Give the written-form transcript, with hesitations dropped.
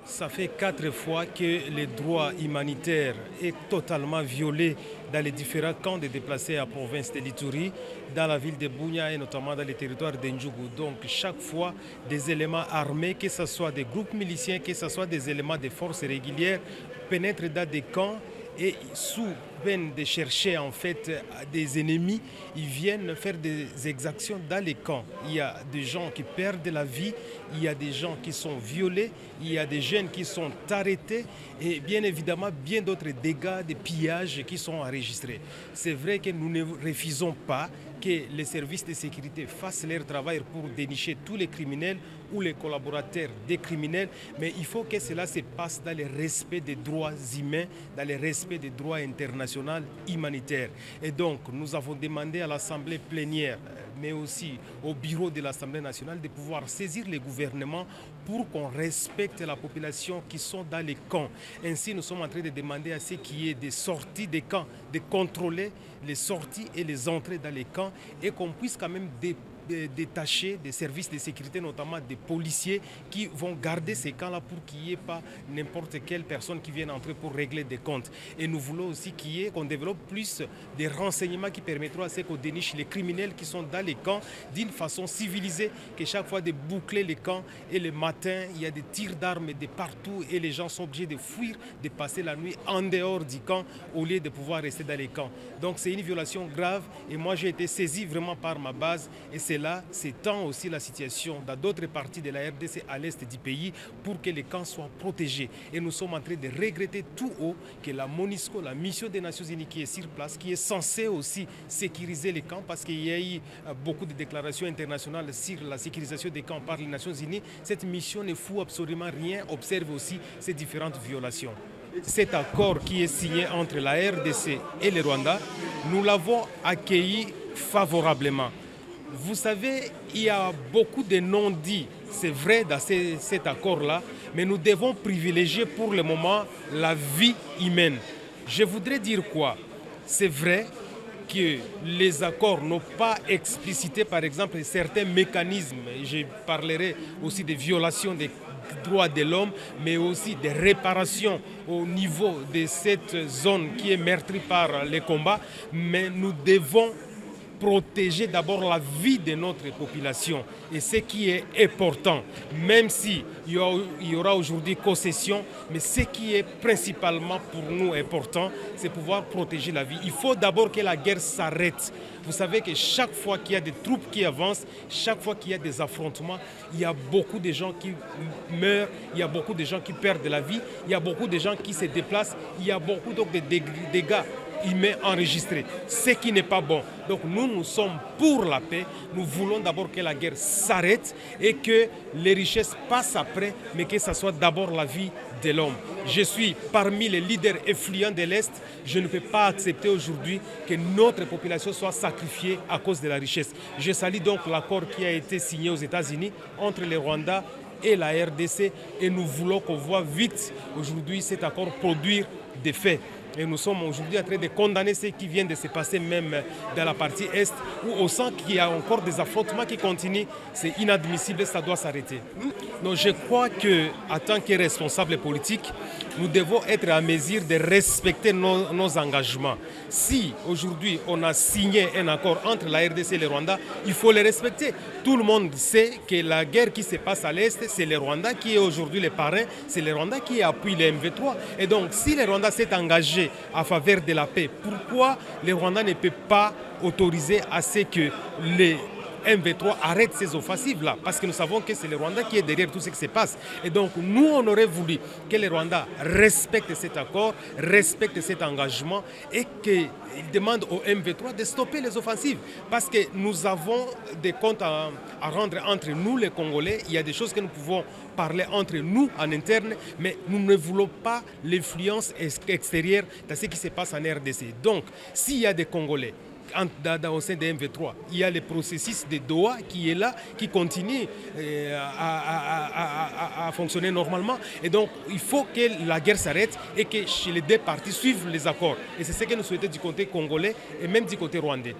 Ça fait 4 fois que les droits humanitaires est totalement violés dans les différents camps de déplacés à la province de l'Ituri, dans la ville de Bunia et notamment dans les territoires d'Endjougou. Donc chaque fois, des éléments armés, que ce soit des groupes miliciens, que ce soit des éléments de forces régulières, pénètrent dans des camps et sous peine de chercher en fait des ennemis, ils viennent faire des exactions dans les camps. Il y a des gens qui perdent la vie, il y a des gens qui sont violés, il y a des jeunes qui sont arrêtés et bien évidemment bien d'autres dégâts, des pillages qui sont enregistrés. C'est vrai que nous ne refusons pas que les services de sécurité fassent leur travail pour dénicher tous les criminels ou les collaborateurs des criminels, mais il faut que cela se passe dans le respect des droits humains, dans le respect des droits internationaux humanitaires. Et donc, nous avons demandé à l'Assemblée plénière, mais aussi au bureau de l'Assemblée nationale, de pouvoir saisir les gouvernements pour qu'on respecte la population qui sont dans les camps. Ainsi, nous sommes en train de demander à ceux qui est des sorties des camps, de contrôler les sorties et les entrées dans les camps et qu'on puisse quand même détacher des services de sécurité, notamment des policiers qui vont garder ces camps-là pour qu'il n'y ait pas n'importe quelle personne qui vienne entrer pour régler des comptes. Et nous voulons aussi qu'on développe plus des renseignements qui permettront à ce qu'on déniche les criminels qui sont dans les camps d'une façon civilisée, que chaque fois de boucler les camps et le matin, il y a des tirs d'armes de partout et les gens sont obligés de fuir, de passer la nuit en dehors du camp au lieu de pouvoir rester dans les camps. Donc c'est une violation grave et moi j'ai été saisi vraiment par ma base et là, c'est tant aussi la situation dans d'autres parties de la RDC à l'est du pays pour que les camps soient protégés. Et nous sommes en train de regretter tout haut que la MONUSCO, la mission des Nations Unies qui est sur place, qui est censée aussi sécuriser les camps, parce qu'il y a eu beaucoup de déclarations internationales sur la sécurisation des camps par les Nations Unies, cette mission ne fout absolument rien, observe aussi ces différentes violations. Cet accord qui est signé entre la RDC et le Rwanda, nous l'avons accueilli favorablement. Vous savez, il y a beaucoup de non-dits, c'est vrai dans cet accord-là, mais nous devons privilégier pour le moment la vie humaine. Je voudrais dire quoi? C'est vrai que les accords n'ont pas explicité, par exemple, certains mécanismes. Je parlerai aussi des violations des droits de l'homme, mais aussi des réparations au niveau de cette zone qui est meurtrie par les combats. Mais nous devons protéger d'abord la vie de notre population. Et ce qui est important, même s'il y aura aujourd'hui concession, mais ce qui est principalement pour nous important, c'est pouvoir protéger la vie. Il faut d'abord que la guerre s'arrête. Vous savez que chaque fois qu'il y a des troupes qui avancent, chaque fois qu'il y a des affrontements, il y a beaucoup de gens qui meurent, il y a beaucoup de gens qui perdent la vie, il y a beaucoup de gens qui se déplacent, il y a beaucoup donc, de dégâts humains enregistrés, ce qui n'est pas bon. Donc nous sommes pour la paix, nous voulons d'abord que la guerre s'arrête et que les richesses passent après, mais que ce soit d'abord la vie de l'homme. Je suis parmi les leaders influents de l'Est, je ne peux pas accepter aujourd'hui que notre population soit sacrifiée à cause de la richesse. Je salue donc l'accord qui a été signé aux États-Unis entre le Rwanda et la RDC et nous voulons qu'on voit vite aujourd'hui cet accord produire des faits. Et nous sommes aujourd'hui en train de condamner ce qui vient de se passer même dans la partie Est, où on sent qu'il y a encore des affrontements qui continuent. C'est inadmissible, ça doit s'arrêter. Donc je crois qu'en tant que responsables politiques, nous devons être à mesure de respecter nos engagements. Si aujourd'hui on a signé un accord entre la RDC et le Rwanda, il faut le respecter. Tout le monde sait que la guerre qui se passe à l'Est, c'est le Rwanda qui est aujourd'hui le parrain, c'est le Rwanda qui appuie le M23. Et donc si le Rwanda s'est engagé en faveur de la paix, pourquoi le Rwanda ne peut pas autoriser à ce que les M23 arrête ces offensives-là, parce que nous savons que c'est le Rwanda qui est derrière tout ce qui se passe. Et donc, nous, on aurait voulu que le Rwanda respecte cet accord, respecte cet engagement et qu'il demande au M23 de stopper les offensives. Parce que nous avons des comptes à rendre entre nous, les Congolais. Il y a des choses que nous pouvons parler entre nous en interne, mais nous ne voulons pas l'influence extérieure de ce qui se passe en RDC. Donc, s'il y a des Congolais au sein des M23, il y a le processus de Doha qui est là, qui continue à fonctionner normalement. Et donc, il faut que la guerre s'arrête et que les deux parties suivent les accords. Et c'est ce que nous souhaitons du côté congolais et même du côté rwandais.